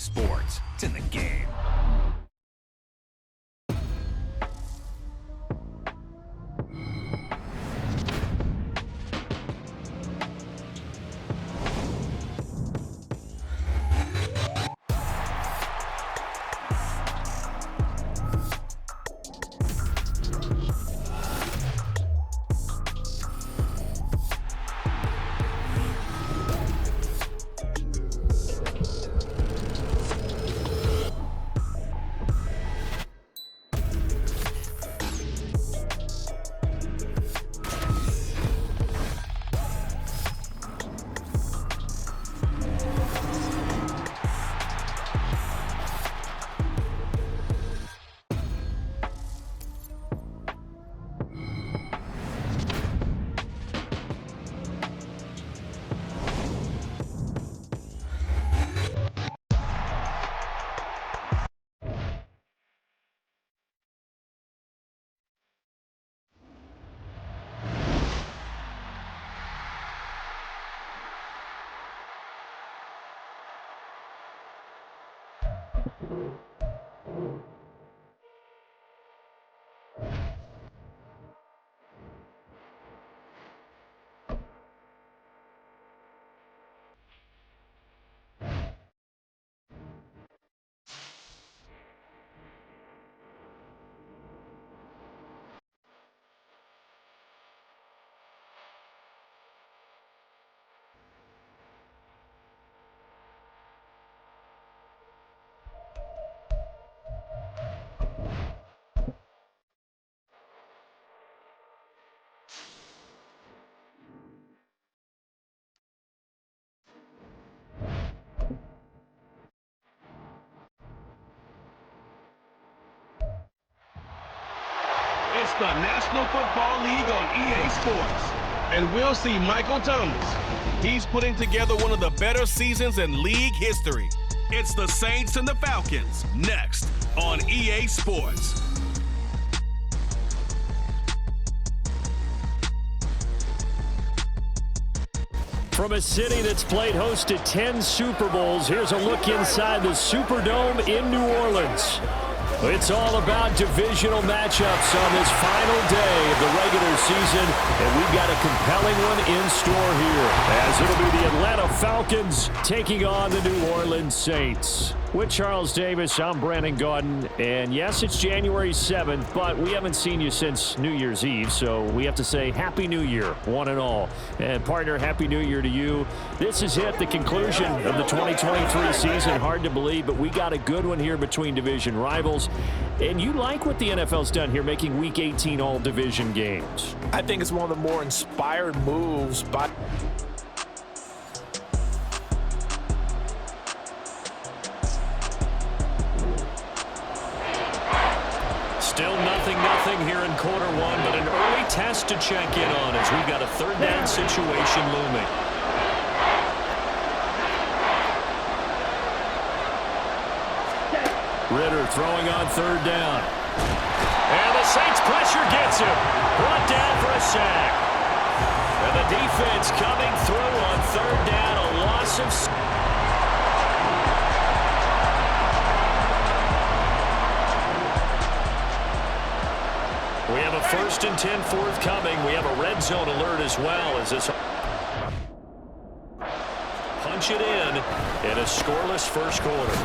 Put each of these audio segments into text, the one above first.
Sports. It's in the game. It's the National Football League on EA Sports. And we'll see Michael Thomas. He's putting together one of the better seasons in league history. It's the Saints and the Falcons, next on EA Sports. From a city that's played host to 10 Super Bowls, here's a look inside the Superdome in New Orleans. It's all about divisional matchups on this final day of the regular season, and we've got a compelling one in store here, as it'll be the Atlanta Falcons taking on the New Orleans Saints. With Charles Davis, I'm Brandon Gaudin, and yes, it's January 7th, but we haven't seen you since New Year's Eve, so we have to say Happy New Year, one and all. And partner, Happy New Year to you. This is the conclusion of the 2023 season. Hard to believe, but we got a good one here between division rivals. And you like what the NFL's done here, making Week 18 all division games. I think it's one of the more inspired moves by... Still nothing here in quarter one, but an early test to check in on as we've got a third down situation looming. Ritter throwing on third down. And the Saints pressure gets him. Brought down for a sack. And the defense coming through on third down, a loss of... We have a 1st and 10 forthcoming. We have a red zone alert as well as this punch it in a scoreless first quarter.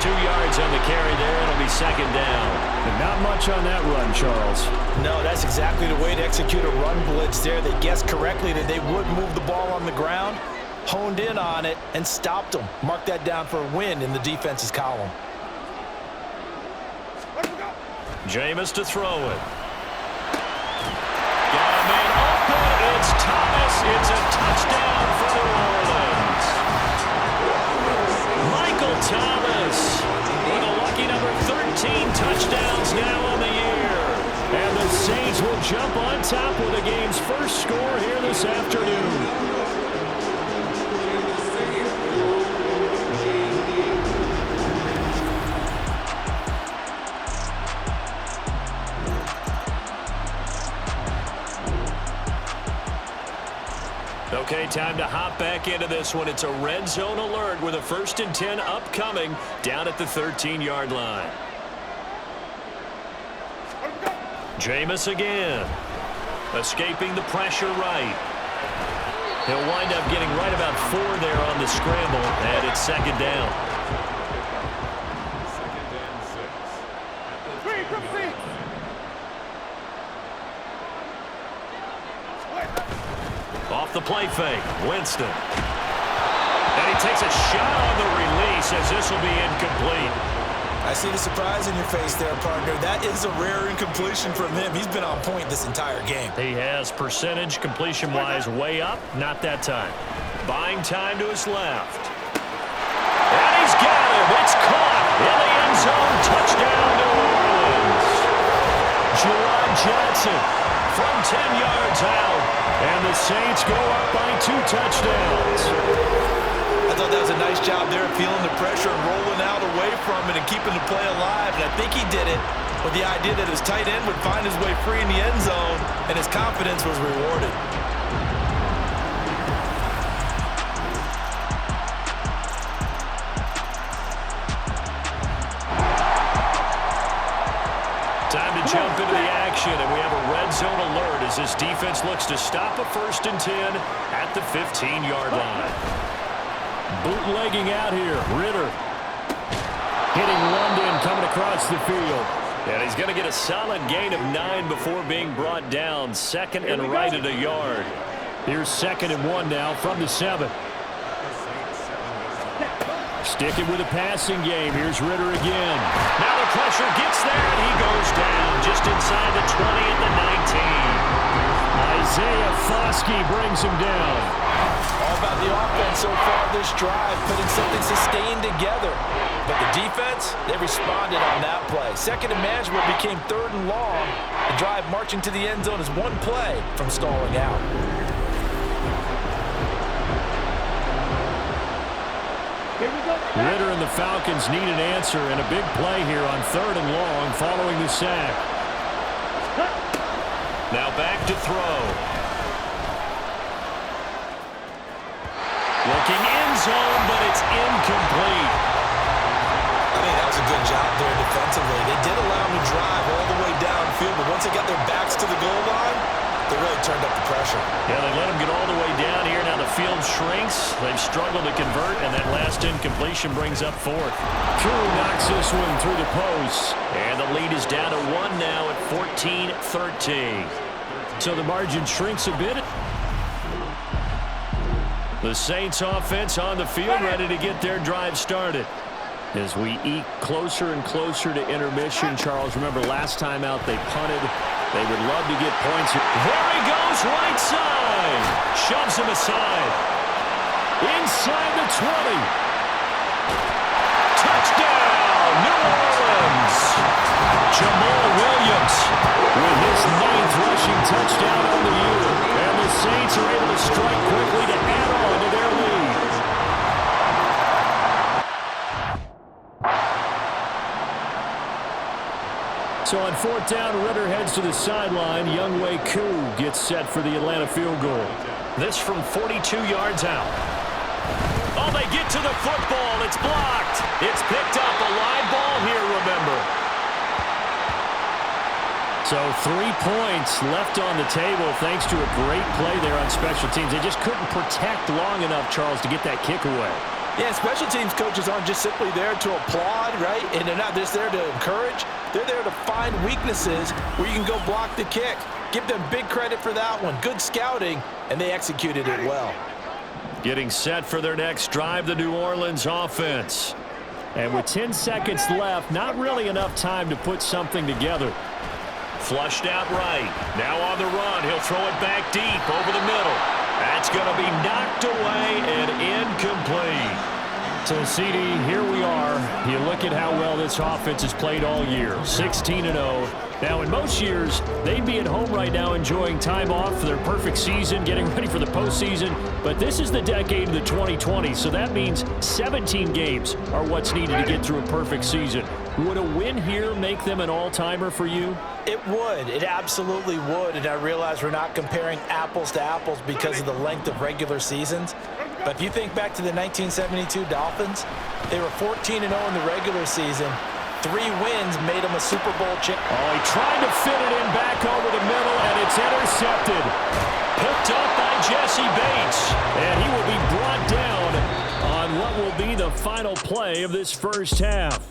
2 yards on the carry there. It'll be second down. And not much on that run, Charles. No, that's exactly the way to execute a run blitz there. They guessed correctly that they would move the ball on the ground, honed in on it, and stopped them. Mark that down for a win in the defense's column. Jameis to throw it. Got a man open. It's Thomas. It's a touchdown for New Orleans. Michael Thomas with a lucky number 13 touchdowns now on the year. And the Saints will jump on top with the game's first score here this afternoon. The Okay, time to hop back into this one. It's a red zone alert with a 1st and 10 upcoming down at the 13-yard line. Jameis again. Escaping the pressure right. He'll wind up getting right about 4 there on the scramble, and it's 2nd down. Off the play fake, Winston. And he takes a shot on the release as this will be incomplete. I see the surprise in your face there, partner. That is a rare incompletion from him. He's been on point this entire game. He has percentage completion-wise way up. Not that time. Buying time to his left. And he's got him. It's caught in the end zone. Touchdown, New Orleans. Jerron Johnson from 10 yards out. And the Saints go up by 2 touchdowns. I thought that was a nice job there, feeling the pressure and rolling out away from it and keeping the play alive. And I think he did it with the idea that his tight end would find his way free in the end zone, and his confidence was rewarded. Time to jump into the action, and we have a red zone alert as this defense looks to stop a 1st and 10 at the 15-yard line. Bootlegging out here, Ritter. Hitting London coming across the field. And he's going to get a solid gain of 9 before being brought down. 2nd and right at a yard. Here's 2nd and 1 now from the 7. Sticking with a passing game. Here's Ritter again. Now the pressure gets there, and he goes down just inside the 20 at the 19. Isaiah Foskey brings him down. All about the offense so far this drive, putting something sustained together. But the defense, they responded on that play. 2nd and management became 3rd and long. The drive marching to the end zone is 1 play from stalling out. Ritter and the Falcons need an answer, and a big play here on 3rd and long following the sack. Now back to throw. Looking end zone, but it's incomplete. I think that was a good job there defensively. They did allow him to drive all the way downfield, but once they got their backs to the goal line, they really turned up the pressure. Yeah, they let him get all the way down here. Now the field shrinks. They've struggled to convert, and that last incompletion brings up 4th. Koo knocks this one through the post. And the lead is down to 1 now at 14-13. So the margin shrinks a bit. The Saints offense on the field, ready to get their drive started. As we eke closer and closer to intermission, Charles, remember last time out they punted. They would love to get points. There he goes, right side. Shoves him aside. Inside the 20. Touchdown, New Orleans. Jamal Williams with his 9th rushing touchdown on the year. And the Saints are able to strike quickly to add on to their lead. So on 4th down, Ritter heads to the sideline. Younghoe Koo gets set for the Atlanta field goal. This from 42 yards out. Oh, they get to the football. It's blocked. It's picked up. A live ball here, remember. So 3 points left on the table thanks to a great play there on special teams. They just couldn't protect long enough, Charles, to get that kick away. Yeah, special teams coaches aren't just simply there to applaud, right? And they're not just there to encourage. They're there to find weaknesses where you can go block the kick. Give them big credit for that one. Good scouting, and they executed it well. Getting set for their next drive, the New Orleans offense. And with 10 seconds left, not really enough time to put something together. Flushed out right. Now on the run. He'll throw it back deep over the middle. That's going to be knocked away and incomplete. So, CD, here we are. You look at how well this offense has played all year, 16-0. Now, in most years, they'd be at home right now enjoying time off for their perfect season, getting ready for the postseason. But this is the decade of the 2020s, so that means 17 games are what's needed to get through a perfect season. Would a win here make them an all-timer for you? It would. It absolutely would. And I realize we're not comparing apples to apples because of the length of regular seasons. But if you think back to the 1972 Dolphins, they were 14-0 in the regular season. 3 wins made them a Super Bowl champ. Oh, he tried to fit it in back over the middle, and it's intercepted. Picked up by Jesse Bates. And he will be brought down on what will be the final play of this first half.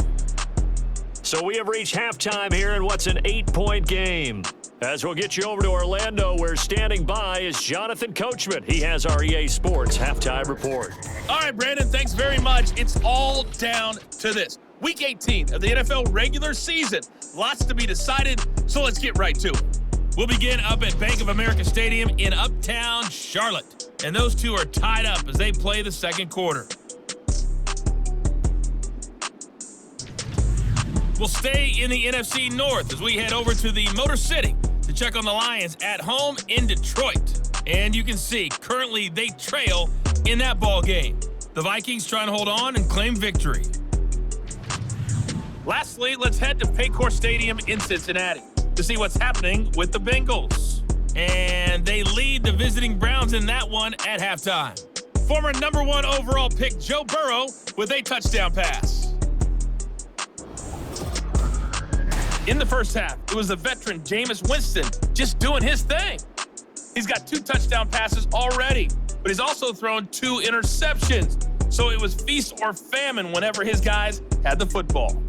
So we have reached halftime here in what's an 8-point game. As we'll get you over to Orlando, where standing by is Jonathan Coachman. He has our EA Sports halftime report. All right, Brandon, thanks very much. It's all down to this. Week 18 of the NFL regular season. Lots to be decided, so let's get right to it. We'll begin up at Bank of America Stadium in Uptown Charlotte. And those two are tied up as they play the second quarter. We'll stay in the NFC North as we head over to the Motor City to check on the Lions at home in Detroit. And you can see, currently they trail in that ball game. The Vikings trying to hold on and claim victory. Lastly, let's head to Paycor Stadium in Cincinnati to see what's happening with the Bengals. And they lead the visiting Browns in that one at halftime. Former #1 overall pick Joe Burrow with a touchdown pass. In the first half, it was the veteran Jameis Winston just doing his thing. He's got 2 touchdown passes already, but he's also thrown 2 interceptions. So it was feast or famine whenever his guys had the football.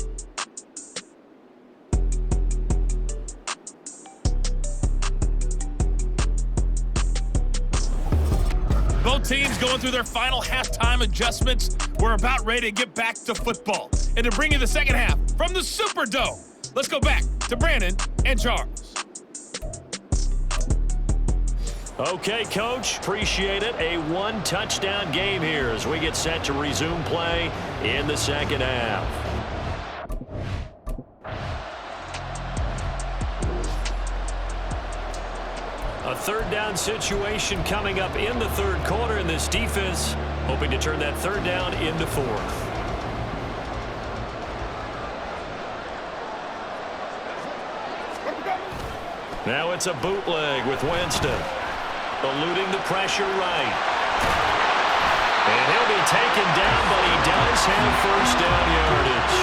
Both teams going through their final halftime adjustments. We're about ready to get back to football. And to bring you the second half from the Superdome, let's go back to Brandon and Charles. Okay, Coach, appreciate it. A 1-touchdown game here as we get set to resume play in the second half. A third down situation coming up in the third quarter, and this defense hoping to turn that third down into 4th. Now it's a bootleg with Winston. Eluding the pressure right. And he'll be taken down, but he does have first down yardage.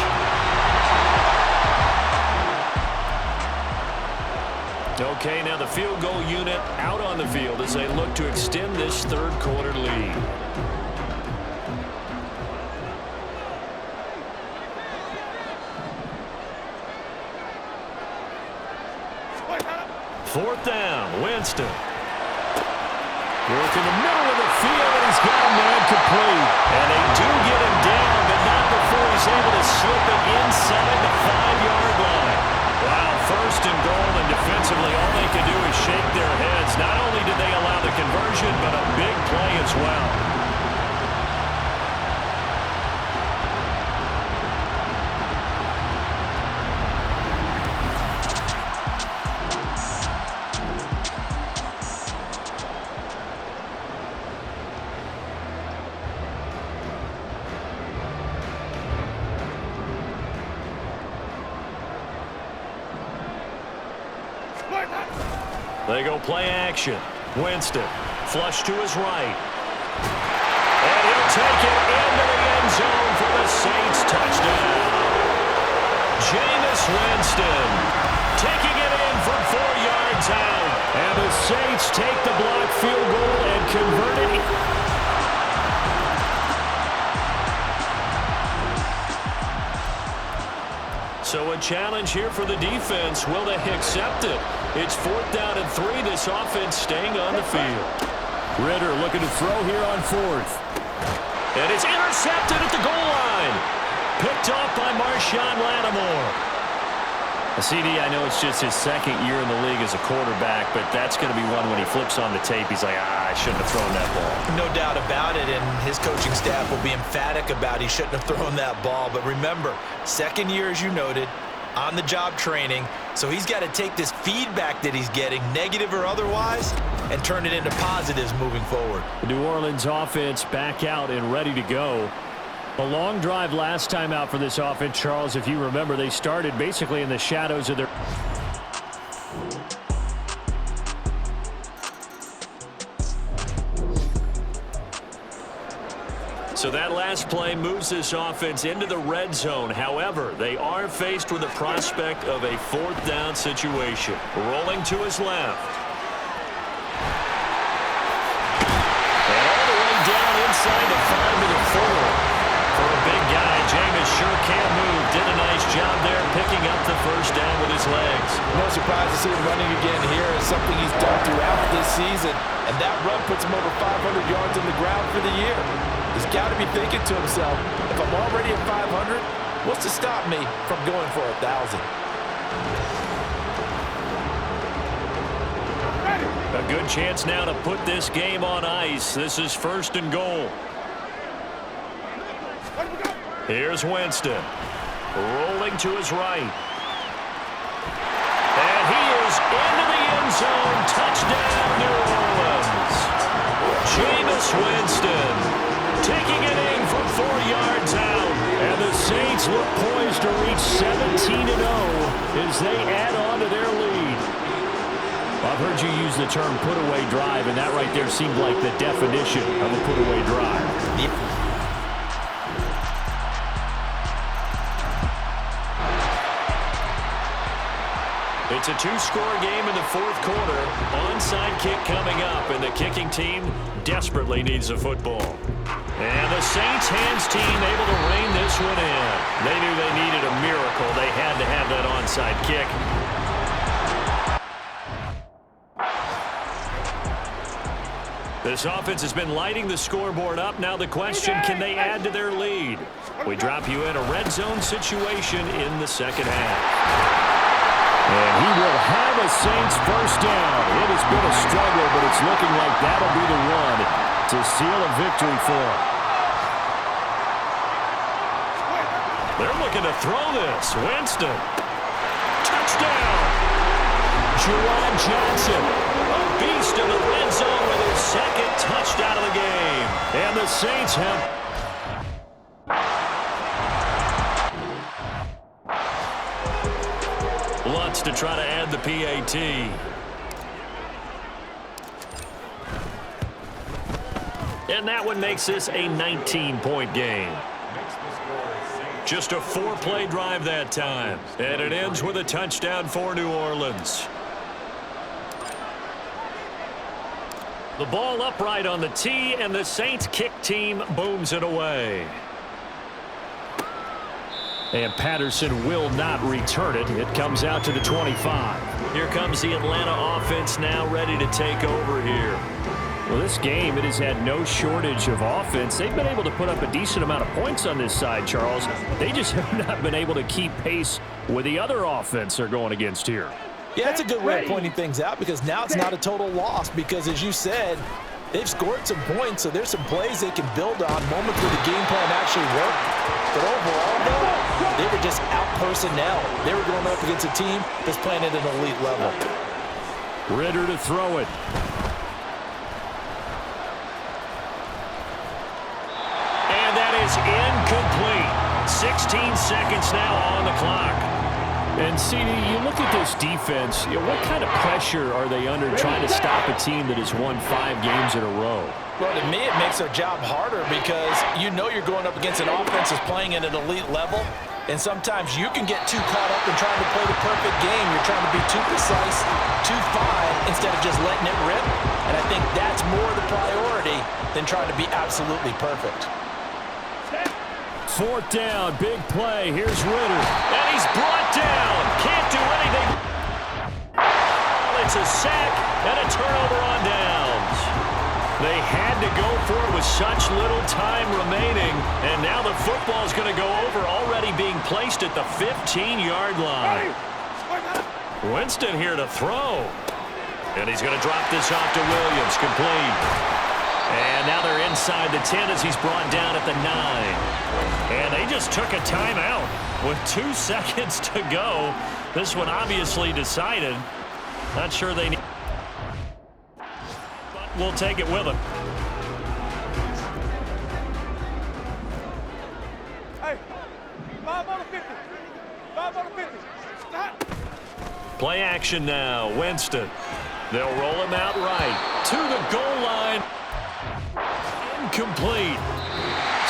Okay, now the field goal unit out on the field as they look to extend this third quarter lead. Fourth down, Winston. Work in the middle of the field, and he's got a man complete. And they do get him down, but not before he's able to slip it inside the 5-yard line. Wow, first and goal, and defensively all they can do is shake their heads. Not only did they allow the conversion, but a big play as well. They go play action. Winston, flush to his right. And he'll take it into the end zone for the Saints touchdown. Jameis Winston taking it in from 4 yards out. And the Saints take the block field goal and convert it. So a challenge here for the defense. Will they accept it? It's 4th down and 3. This offense staying on the field. Ritter looking to throw here on 4th. And it's intercepted at the goal line. Picked off by Marshawn Lattimore. CD, I know it's just his second year in the league as a quarterback, but that's going to be one when he flips on the tape, he's like, I shouldn't have thrown that ball. No doubt about it, and his coaching staff will be emphatic about he shouldn't have thrown that ball. But remember, second year, as you noted, on-the-job training, so he's got to take this feedback that he's getting, negative or otherwise, and turn it into positives moving forward. The New Orleans offense back out and ready to go. A long drive last time out for this offense, Charles. If you remember, they started basically in the shadows of their... So that last play moves this offense into the red zone. However, they are faced with the prospect of a fourth down situation. Rolling to his left. And all the way down inside the 5 to the 4. For a big guy, Jameis sure can move. Did a nice job there picking up the first down with his legs. No surprise to see him running again here. It's something he's done throughout this season. And that run puts him over 500 yards on the ground for the year. He's got to be thinking to himself, if I'm already at 500, what's to stop me from going for 1,000? A good chance now to put this game on ice. This is 1st and goal. Here's Winston. Rolling to his right. And he is into the end zone. Touchdown, New Orleans. Jameis Winston taking it in from 4 yards out. And the Saints look poised to reach 17-0 as they add on to their lead. I've heard you use the term put-away drive, and that right there seemed like the definition of a put-away drive. It's a 2-score game in the 4th quarter. Onside kick coming up, and the kicking team desperately needs the football. And the Saints hands team able to rein this one in. They knew they needed a miracle. They had to have that onside kick. This offense has been lighting the scoreboard up. Now the question, can they add to their lead? We drop you in a red zone situation in the second half. And he will have a Saints first down. It has been a struggle, but it's looking like that'll be the one to seal a victory for him. They're looking to throw this. Winston. Touchdown. Juwan Johnson. A beast in the red zone with his second touchdown of the game. And the Saints have... Lutz to try to add the PAT. And that one makes this a 19-point game. Just a 4-play drive that time. And it ends with a touchdown for New Orleans. The ball upright on the tee, and the Saints kick team booms it away. And Patterson will not return it. It comes out to the 25. Here comes the Atlanta offense now ready to take over here. Well, this game, it has had no shortage of offense. They've been able to put up a decent amount of points on this side, Charles. They just have not been able to keep pace with the other offense they're going against here. Yeah, that's a good way of pointing things out, because now it's not a total loss, because as you said, they've scored some points, so there's some plays they can build on, moments where the game plan actually worked. But overall, though, they were just out-personnel. They were going up against a team that's playing at an elite level. Ritter to throw it. And that is incomplete. 16 seconds now on the clock. And, CD, you look at this defense, what kind of pressure are they under trying to stop a team that has won 5 games in a row? Well, to me, it makes their job harder, because you know you're going up against an offense that's playing at an elite level, and sometimes you can get too caught up in trying to play the perfect game. You're trying to be too precise, too fine, instead of just letting it rip. And I think that's more the priority than trying to be absolutely perfect. 4th down, big play. Here's Ritter. And he's brought down. Can't do anything. It's a sack and a turnover on downs. They had to go for it with such little time remaining. And now the football's going to go over, already being placed at the 15-yard line. Winston here to throw. And he's going to drop this off to Williams, complete. And now they're inside the 10 as he's brought down at the 9. And they just took a timeout with 2 seconds to go. This one obviously decided. Not sure they need. But we'll take it with them. Hey, 5 on the 50. 5 on the 50. Stop. Play action now. Winston. They'll roll him out right to the goal line. Incomplete.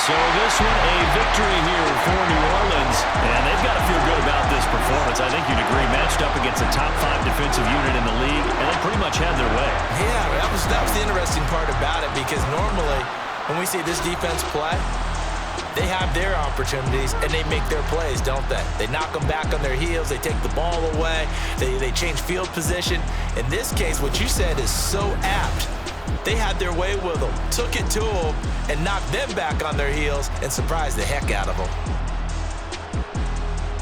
So this one a victory here for New Orleans. And they've got to feel good about this performance. I think you'd agree. Matched up against a top 5 defensive unit in the league. And they pretty much had their way. Yeah, that was the interesting part about it, because normally when we see this defense play, they have their opportunities and they make their plays, don't they? They knock them back on their heels. They take the ball away. They change field position. In this case, what you said is so apt. They had their way with them, took it to them, and knocked them back on their heels and surprised the heck out of them.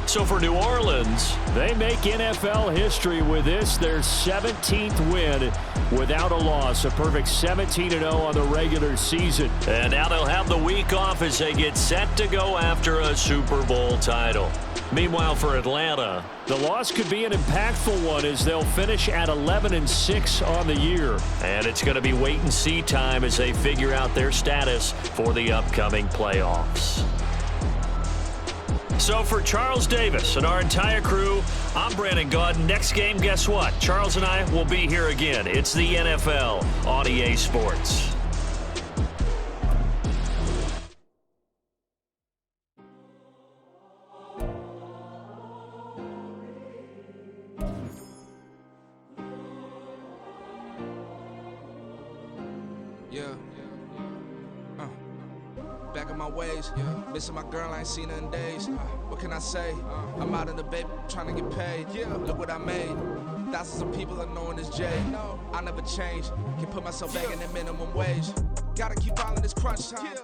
So for New Orleans, they make NFL history with this, their 17th win without a loss. A perfect 17-0 on the regular season. And now they'll have the week off as they get set to go after a Super Bowl title. Meanwhile, for Atlanta, the loss could be an impactful one as they'll finish at 11-6 on the year. And it's going to be wait-and-see time as they figure out their status for the upcoming playoffs. So for Charles Davis and our entire crew, I'm Brandon Gaudin. Next game, guess what? Charles and I will be here again. It's the NFL on EA Sports. Back in my ways, missing my girl, I ain't seen her in days. What can I say? I'm out in the baby, trying to get paid. Look what I made. Thousands of people are knowing this Jay. I'll never change. Can put myself back in the minimum wage. Gotta keep following this crunch time.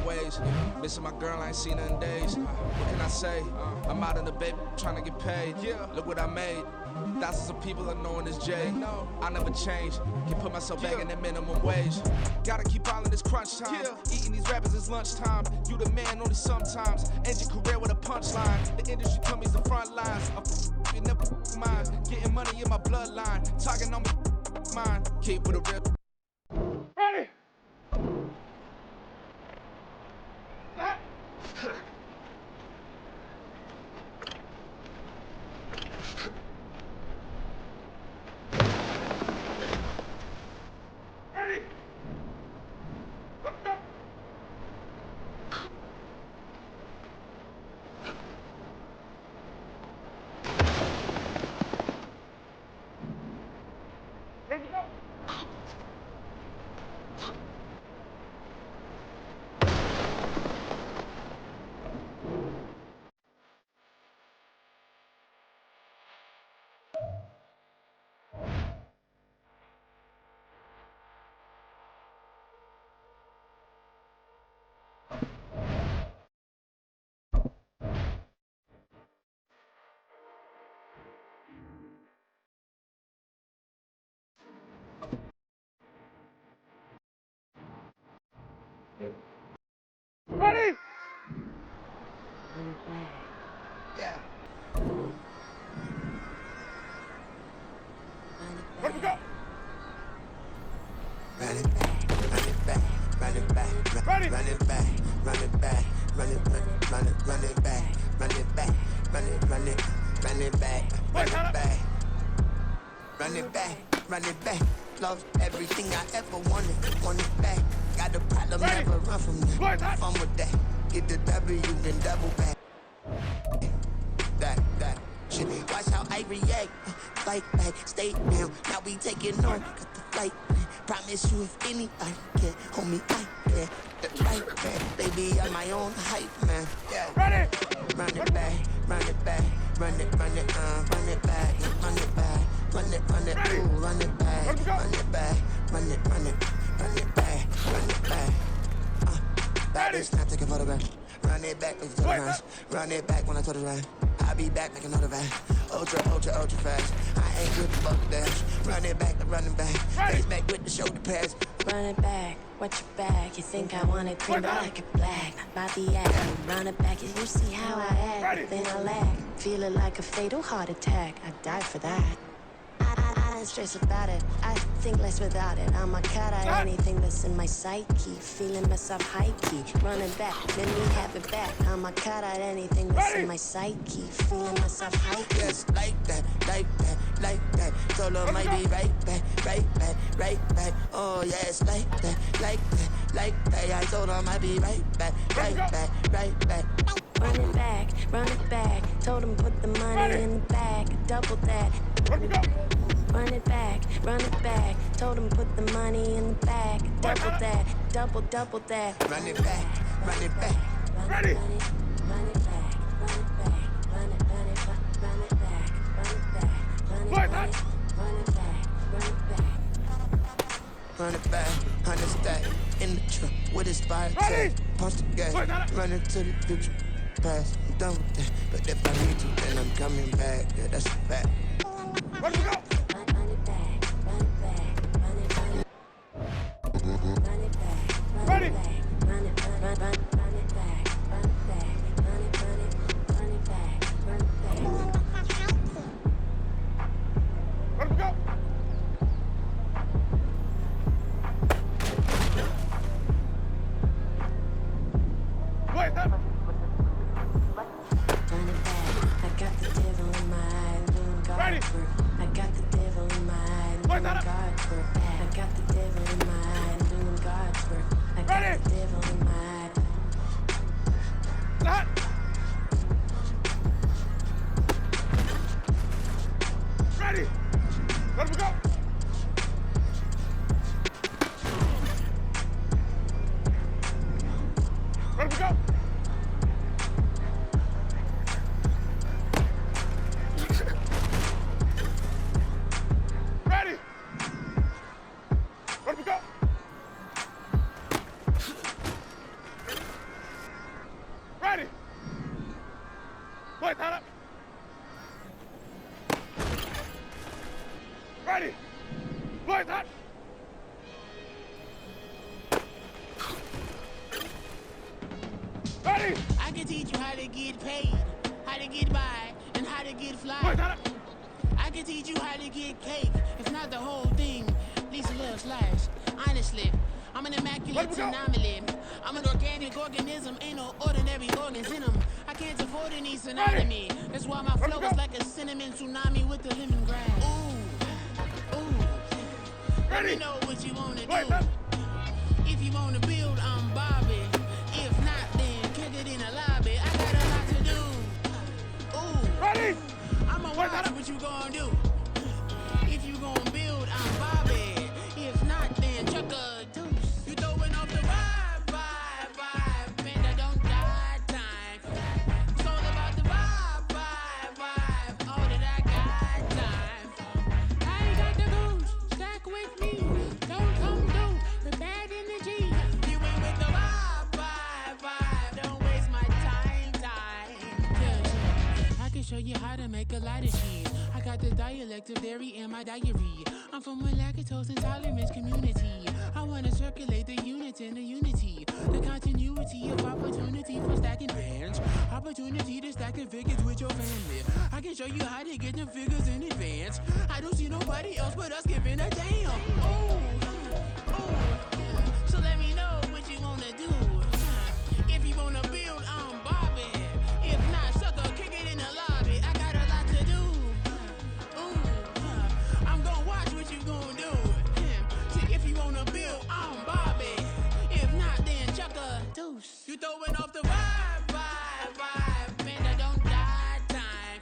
ways. Missing my girl, I ain't seen her in days. What can I say? I'm out in the baby, trying to get paid. Look what I made. Thousands of people are knowing this Jay. I never change. Can put myself back in the minimum wage. Gotta keep all in this crunch time. Eating these rappers is lunchtime. You the man only sometimes. End your career with a punchline. The industry tell me the front lines. I'm never mine. Getting money in my bloodline. Talking on me mine. Keep with a real. Ready? Ready? Yeah. Let's go. Run it back, run it back, run it back, run it back, run it back, run it back, run it back, run it back, run it back, run it back, run it back, run it back. Lost everything I ever wanted it back. Got a problem, never run from that. Fun with that. Get the W, then double back. That shit. Watch how I react. Fight back, stay down. Now we taking on. Got the flight. Promise you if anybody can hold me right there. Right back. Baby, I'm my own hype man. Yeah. Ready? Run it back, run it back, run it back, run it back, run it back, run it, ooh, run it back, run it back, run it back, run it back. Bad bitch, not taking photograph. Run it back when you turn around. Run it back when I turn around. I'll be back, make another van. Ultra fast. I ain't with the bucket dash. Run it back, running back. Face back with the shoulder pads. Run it back, watch your back. You think I want it clean, but I like it black. About the act, run it back. You see how I act, but then I lag. Feel it like a fatal heart attack. I die for that. I don't stress about it. I think less without it. I'm a cut at anything that's in my psyche. Feeling myself high key. Running back, let me have it back. I'm a cut at anything that's in my psyche. Feeling myself high key. Yes, like that. Solo might be right back. Oh yes, like that. I told him I'd be right back. Run it back. Told him put the money in the bag. Double that. Run it back. Told him put the money in the bag. Double that. Double that. Run it back. Ready? Run it back. Run it back, 100 stack in the truck with his fire tag. Punch the gas, running to the future past. I'm done with that, but if I need to, then I'm coming back. Yeah, that's a fact. Let's go. Ready? Let's go. Wait, that. Run it back. I got the devil in my eye, doing Ready? God's work. I got the devil in my eye, doing God's work. I got the devil in my eye, doing God's work. I got Ready? the devil in my eye. That. Ready? Let me go. Let me go. Ready? Let me go. Wait, hold up. Ready. Wait, hold. Ready. I can teach you how to get paid, how to get by, and how to get fly. Wait, hold up. I can teach you how to get cake, if not the whole thing, at least a little slice. Honestly, I'm an immaculate anomaly. I'm an organic organism, ain't no ordinary organs in them. I can't afford any synonymy. That's why my flow is like a cinnamon tsunami with the lemongrass. Ooh, ooh. Let me know what you wanna do. If you wanna build, I'm Bobby. If not, then kick it in the lobby. I got a lot to do. Ooh. Ready. I'ma watch what you gon' do. If you gon' build, I'm Bobby. If not, then chuck a deuce. You throwing off the vibe. Man, I don't die time. It's all about the vibe. All that I got time. I ain't got the goose. Stack with me. Don't come through the bad energy. You ain't with the vibe. Don't waste my time. Yeah, I can show you how to make a lot of shit. I got the dialect of dairy in my diary. I'm from a lactose intolerance community. I wanna circulate the units and the unity. The continuity of opportunity for stacking bands. Opportunity to stack the figures with your family. I can show you how to get the figures in advance. I don't see nobody else but us giving a damn. Oh. So let me know what you wanna do. If you wanna build, I'm Bobby. If not, sucker, kick it in the lobby. I got a lot to do. I'm gonna watch what you gonna do. See, if you wanna build, I'm Bobby. If not, then chuck a deuce. You throwing off the vibe. Man, I don't die time.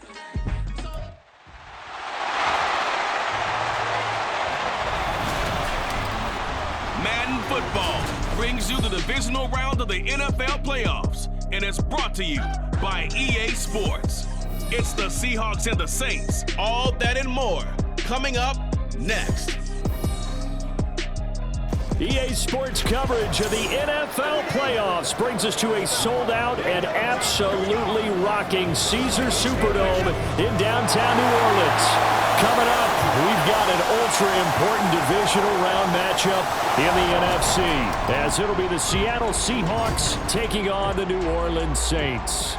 Madden football brings you the divisional round of the NFL playoffs, and it's brought to you by EA Sports. It's the Seahawks and the Saints, all that and more, coming up next. EA Sports coverage of the NFL playoffs brings us to a sold-out and absolutely rocking Caesars Superdome in downtown New Orleans. Coming up, we've got an ultra-important divisional round matchup in the NFC, as it'll be the Seattle Seahawks taking on the New Orleans Saints.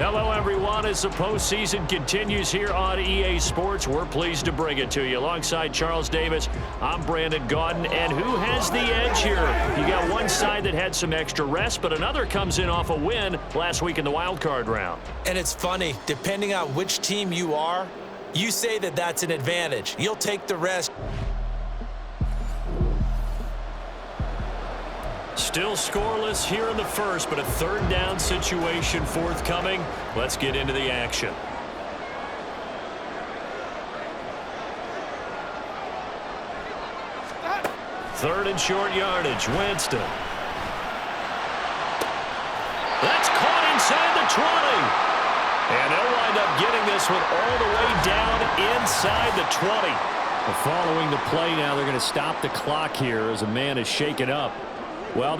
Hello, everyone. As the postseason continues here on EA Sports, we're pleased to bring it to you. Alongside Charles Davis, I'm Brandon Gaudin. And who has the edge here? You got one side that had some extra rest, but another comes in off a win last week in the wild card round. And it's funny, depending on which team you are, you say that that's an advantage. You'll take the rest. Still scoreless here in the first, but a third down situation forthcoming. Let's get into the action. Third and short yardage, Winston. That's caught inside the 20. And they'll wind up getting this one all the way down inside the 20. Well, following the play now, they're going to stop the clock here as a man is shaken up. Well,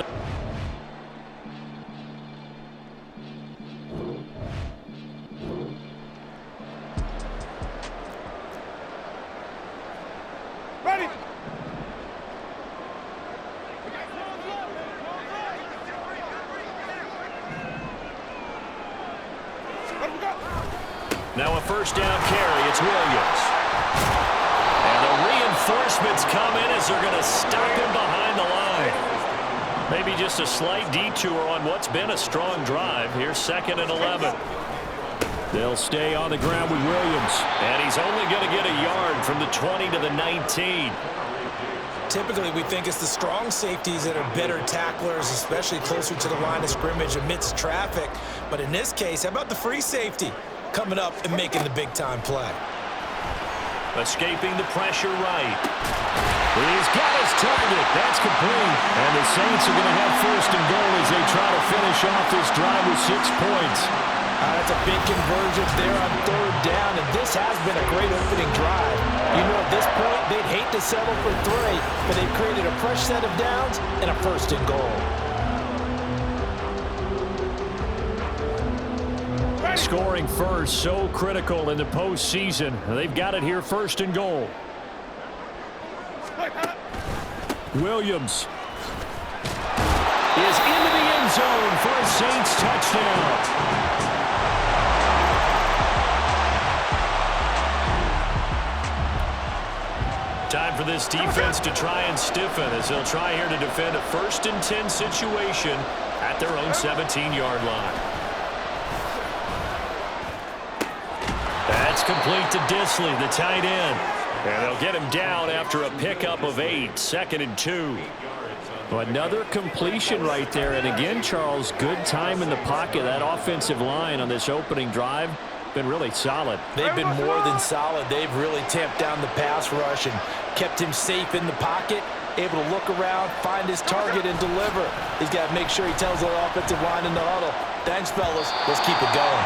Ready. now a first down carry. It's Williams. And the reinforcements come in as they're going to stop him behind the line. Maybe just a slight detour on what's been a strong drive. Here's 2nd and 11. They'll stay on the ground with Williams. And he's only going to get a yard from the 20 to the 19. Typically, we think it's the strong safeties that are better tacklers, especially closer to the line of scrimmage amidst traffic. But in this case, how about the free safety coming up and making the big-time play? Escaping the pressure right. He's got his target. That's complete. And the Saints are going to have 1st and goal as they try to finish off this drive with 6 points. That's a big conversion there on 3rd down, and this has been a great opening drive. You know, at this point, they'd hate to settle for 3, but they've created a fresh set of downs and a 1st and goal. Scoring first, so critical in the postseason. They've got it here, 1st and goal. Williams is into the end zone for a Saints touchdown. Time for this defense to try and stiffen as they'll try here to defend a 1st and 10 situation at their own 17-yard line. That's complete to Disley, the tight end. And they'll get him down after a pickup of 8, 2nd and 2. Another completion right there. And again, Charles, good time in the pocket. That offensive line on this opening drive been really solid. They've been more than solid. They've really tamped down the pass rush and kept him safe in the pocket, able to look around, find his target, and deliver. He's got to make sure he tells the offensive line in the huddle, thanks, fellas. Let's keep it going.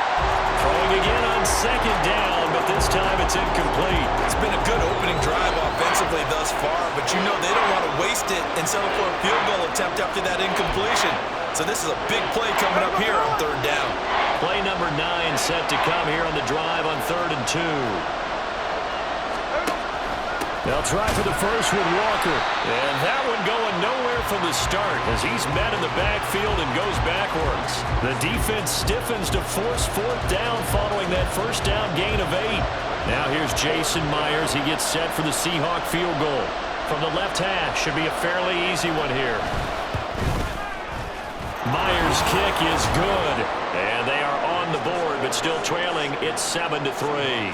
Throwing again on 2nd down, but this time it's incomplete. It's been a good opening drive offensively thus far, but you know they don't want to waste it and settle for a field goal attempt after that incompletion. So this is a big play coming up here on 3rd down. Play number 9 set to come here on the drive on 3rd and 2. They'll try for the first with Walker. And that one going nowhere from the start as he's met in the backfield and goes backwards. The defense stiffens to force 4th down following that 1st down gain of 8. Now here's Jason Myers. He gets set for the Seahawk field goal. From the left hash, should be a fairly easy one here. Myers' kick is good. And they are on the board, but still trailing. It's 7-3.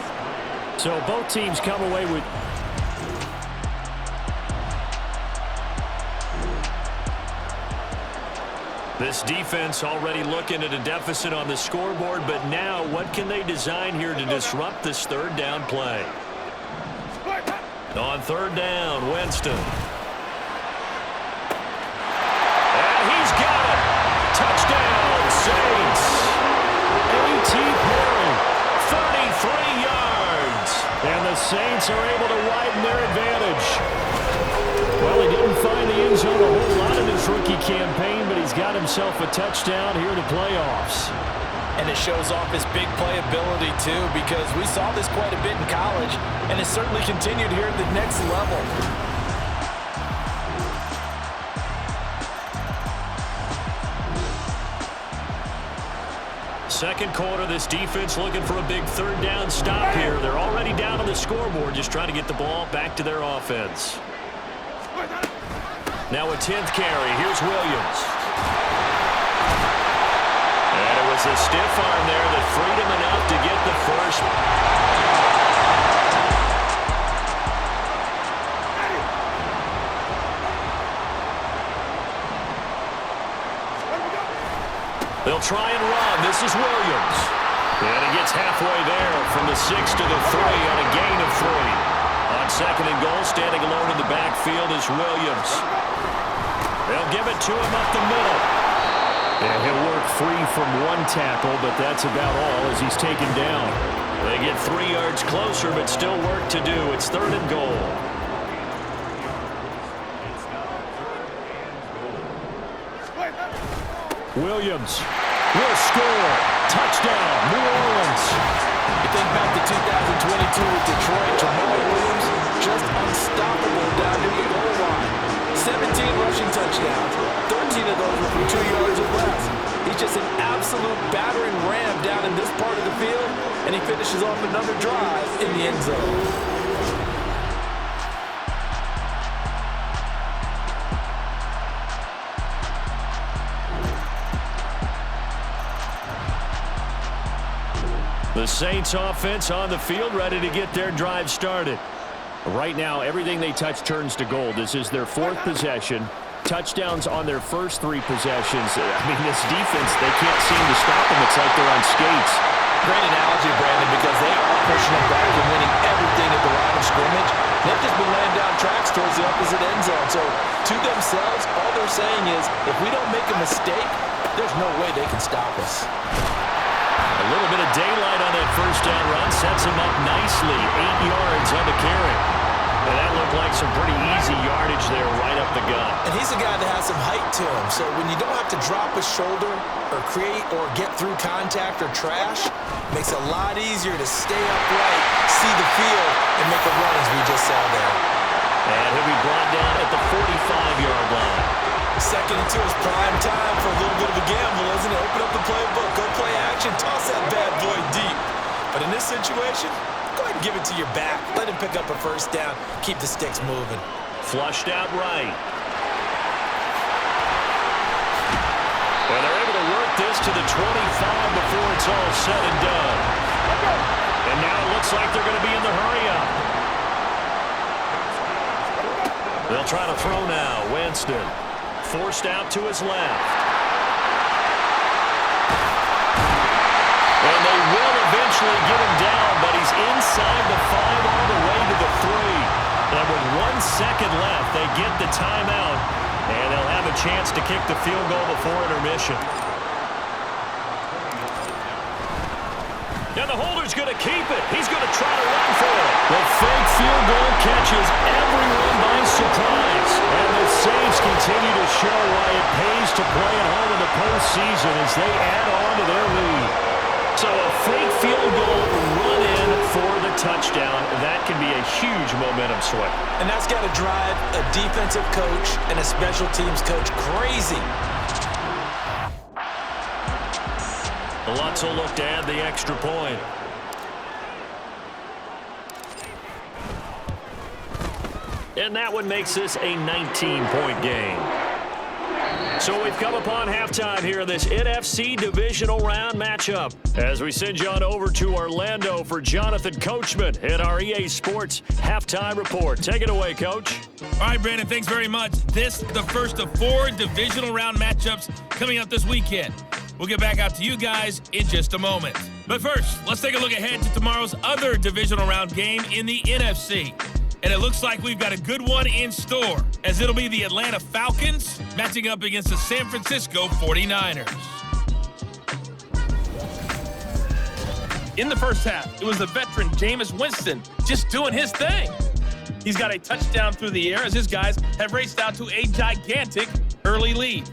So both teams come away with... This defense already looking at a deficit on the scoreboard, but now what can they design here to disrupt this 3rd down play? On 3rd down, Winston. And he's got it. Touchdown, Saints. A.T. Perry, 33 yards. And the Saints are able to widen their advantage. Well, he didn't find the end zone a whole lot in his rookie campaign, but he's got himself a touchdown here in the playoffs. And it shows off his big playability, too, because we saw this quite a bit in college, and it's certainly continued here at the next level. Second quarter, this defense looking for a big 3rd down stop here. They're already down on the scoreboard, just trying to get the ball back to their offense. Now a 10th carry. Here's Williams. And it was a stiff arm there that freed him enough to get the first. They'll try and run. This is Williams. And he gets halfway there from the 6 to the 3 on a gain of 3. On 2nd and goal, standing alone in the backfield is Williams. They'll give it to him up the middle. And he'll work free from one tackle, but that's about all as he's taken down. They get 3 yards closer, but still work to do. It's 3rd and goal. Williams will score. Touchdown, New Orleans. You think back to 2022 with Detroit, Jamal Williams, just unstoppable down near the goal line. 17 rushing touchdowns, 13 of those were from 2 yards or less. He's just an absolute battering ram down in this part of the field, and he finishes off another drive in the end zone. The Saints offense on the field, ready to get their drive started. Right now, everything they touch turns to gold. This is their 4th possession. Touchdowns on their first 3 possessions. I mean, this defense, they can't seem to stop them. It's like they're on skates. Great analogy, Brandon, because they are pushing them back and winning everything at the line of scrimmage. They've just been laying down tracks towards the opposite end zone. So, to themselves, all they're saying is, if we don't make a mistake, there's no way they can stop us. A little bit of daylight on that 1st down run sets him up nicely. 8 yards on the carry. And that looked like some pretty easy yardage there right up the gut. And he's a guy that has some height to him, so when you don't have to drop a shoulder or create or get through contact or trash, it makes it a lot easier to stay upright, see the field, and make a run as we just saw there. And he'll be brought down at the 45-yard line. Second into his prime time for a little bit of a gamble, isn't it? Open up the playbook, go play action, toss that bad boy deep. But in this situation, go ahead and give it to your back. Let him pick up a first down. Keep the sticks moving. Flushed out right. Well, they're able to work this to the 25 before it's all said and done. And now it looks like they're going to be in the hurry-up. They'll try to throw now. Winston forced out to his left. And they will eventually get him down, but he's inside the 5 all the way to the 3. And with 1 second left, they get the timeout, and they'll have a chance to kick the field goal before intermission. And the holder's going to keep it. He's going to try to run for it. The fake field goal catches everyone by surprise. And the Saints continue to show why it pays to play at home in the postseason as they add on to their lead. So a fake field goal run in for the touchdown. That can be a huge momentum swing. And that's got to drive a defensive coach and a special teams coach crazy. Lutz will look to add the extra point. And that one makes this a 19-point game. So we've come upon halftime here in this NFC Divisional Round matchup. As we send you on over to Orlando for Jonathan Coachman in our EA Sports Halftime Report. Take it away, Coach. All right, Brandon, thanks very much. This the first of 4 Divisional Round matchups coming up this weekend. We'll get back out to you guys in just a moment. But first, let's take a look ahead to tomorrow's other Divisional Round game in the NFC. And it looks like we've got a good one in store, as it'll be the Atlanta Falcons matching up against the San Francisco 49ers. In the first half, it was the veteran Jameis Winston just doing his thing. He's got a touchdown through the air as his guys have raced out to a gigantic early lead.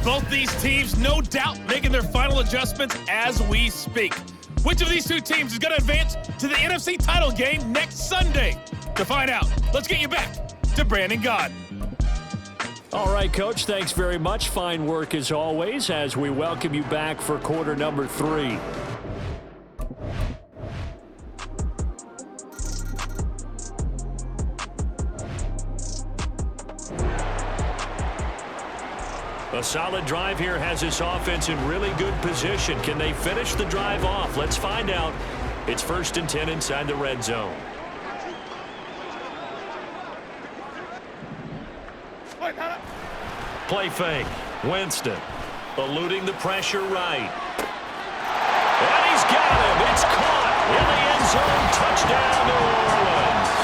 Both these teams, no doubt, making their final adjustments as we speak. Which of these two teams is going to advance to the NFC title game next Sunday? To find out, let's get you back to Brandon Gaudin. All right, Coach, thanks very much. Fine work as always as we welcome you back for quarter number 3. A solid drive here has this offense in really good position. Can they finish the drive off? Let's find out. It's 1st and 10 inside the red zone. Play fake. Winston eluding the pressure right. And he's got him. It's caught in the end zone. Touchdown, New Orleans.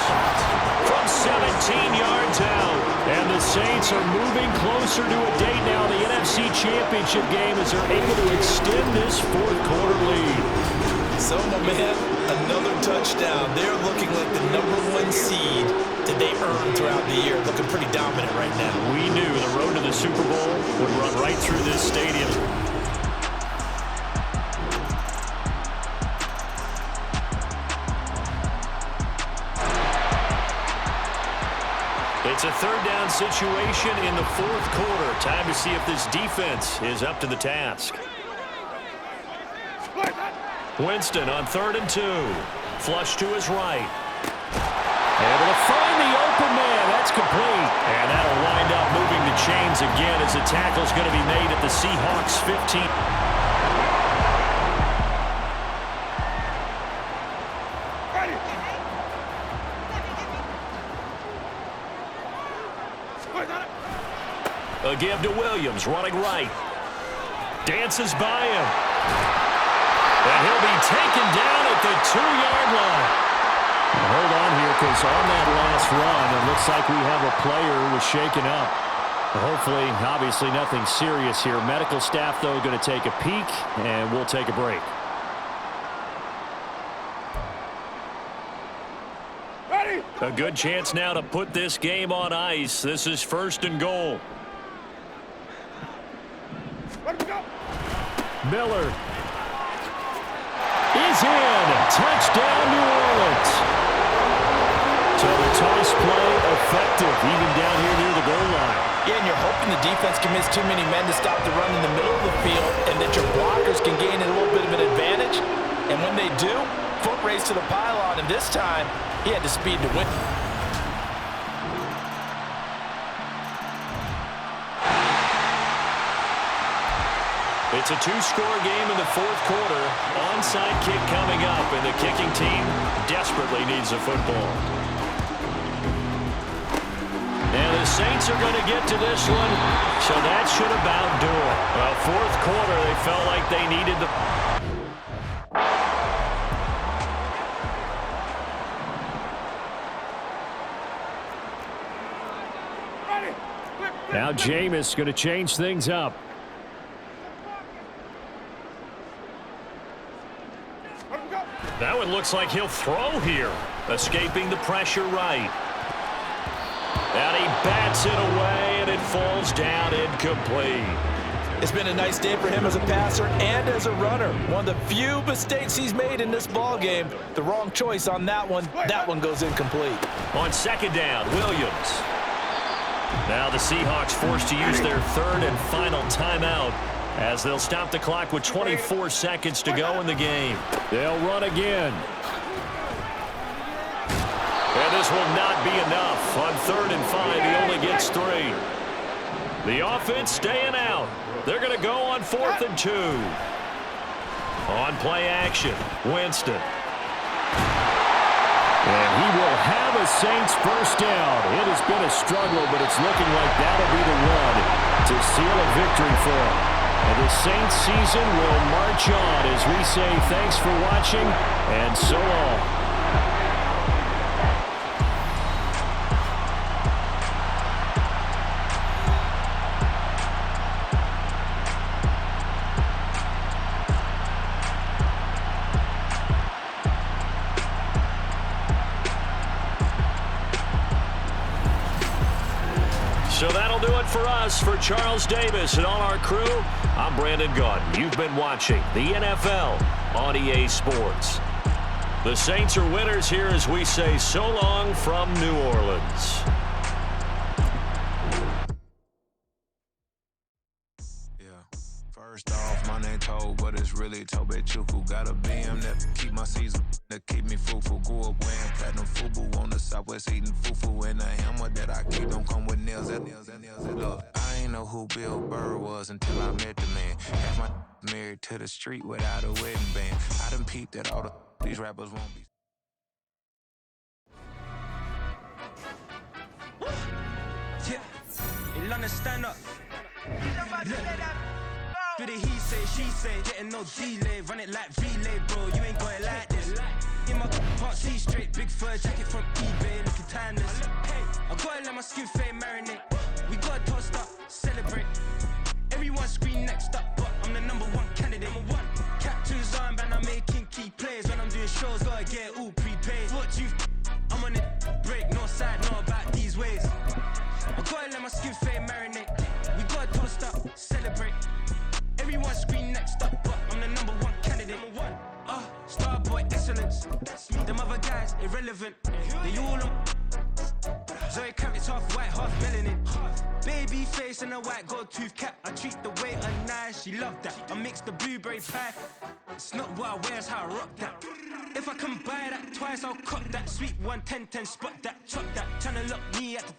From 17 yards out. And the Saints are moving closer to a date now, the NFC Championship game, as they're able to extend this 4th quarter lead. So, my man, another touchdown. They're looking like the #1 seed that they earned throughout the year. Looking pretty dominant right now. We knew the road to the Super Bowl would run right through this stadium. It's a 3rd down situation in the 4th quarter. Time to see if this defense is up to the task. Winston on 3rd and 2. Flush to his right. Able to find the open man. That's complete. And that'll wind up moving the chains again as the tackle's going to be made at the Seahawks 15. A give to Williams, running right. Dances by him. And he'll be taken down at the 2-yard line. Now hold on here, because on that last run, it looks like we have a player who was shaken up. Hopefully, obviously nothing serious here. Medical staff, though, going to take a peek, and we'll take a break. A good chance now to put this game on ice. This is 1st and goal. Miller is in. Touchdown, New Orleans. So the toss play effective, even down here near the goal line. Yeah, and you're hoping the defense can miss too many men to stop the run in the middle of the field and that your blockers can gain a little bit of an advantage. And when they do, foot race to the pylon, and this time, he had the speed to win. It's a 2-score game in the 4th quarter. Onside kick coming up, and the kicking team desperately needs a football. And the Saints are going to get to this one, so that should about do it. Well, 4th quarter, they felt like they needed the... Now Jameis going to change things up. That one looks like he'll throw here. Escaping the pressure right. And he bats it away, and it falls down incomplete. It's been a nice day for him as a passer and as a runner. One of the few mistakes he's made in this ball game. The wrong choice on that one. That one goes incomplete. On 2nd down, Williams. Now the Seahawks forced to use their 3rd and final timeout as they'll stop the clock with 24 seconds to go in the game. They'll run again. And this will not be enough. On 3rd and 5, he only gets 3. The offense staying out. They're going to go on 4th and 2. On play action, Winston. And he will have a Saints first down. It has been a struggle, but it's looking like that'll be the one to seal a victory for him. And the Saints season will march on as we say thanks for watching and so long. So that'll do it for us. For Charles Davis and all our crew, I'm Brandon Gaudin. You've been watching the NFL on EA Sports. The Saints are winners here as we say so long from New Orleans. First off, my name Toad, but it's really Tobe Chuku. Got a BM that keep my season, that keep me fruitful. Grew up wearing platinum FUBU on the Southwest eating fufu. And the hammer that I keep don't come with nails. Look, I ain't know who Bill Burr was until I met the man. Half my married to the street without a wedding band. I done peeped that all these rappers won't be. Yeah, in London, stand up. Do the he say, she say, getting no delay, run it like relay, bro, you ain't got it like this. In my can't see straight, big fur jacket from eBay, looking timeless. I gotta let my skin fade marinate, we gotta toast up, celebrate. Everyone scream next up, but I'm the #1 candidate. Captain's armband, I'm making key plays. When I'm doing shows, gotta get it all prepaid. What you, I'm on it, break, no side, know about these ways. I gotta let my skin fade marinate, we gotta toast up, celebrate. Everyone scream next up, but I'm the #1 candidate. Starboy excellence. Them other guys irrelevant. They all on. Zoe Kravitz half white, half melanin. Baby face and a white gold tooth cap. I treat the waiter nice, she love that. I mix the blueberry pie. It's not what I wear, it's how I rock that. If I can buy that twice, I'll cop that. Sweet 110, spot that, chop that. Tryna lock me at the time.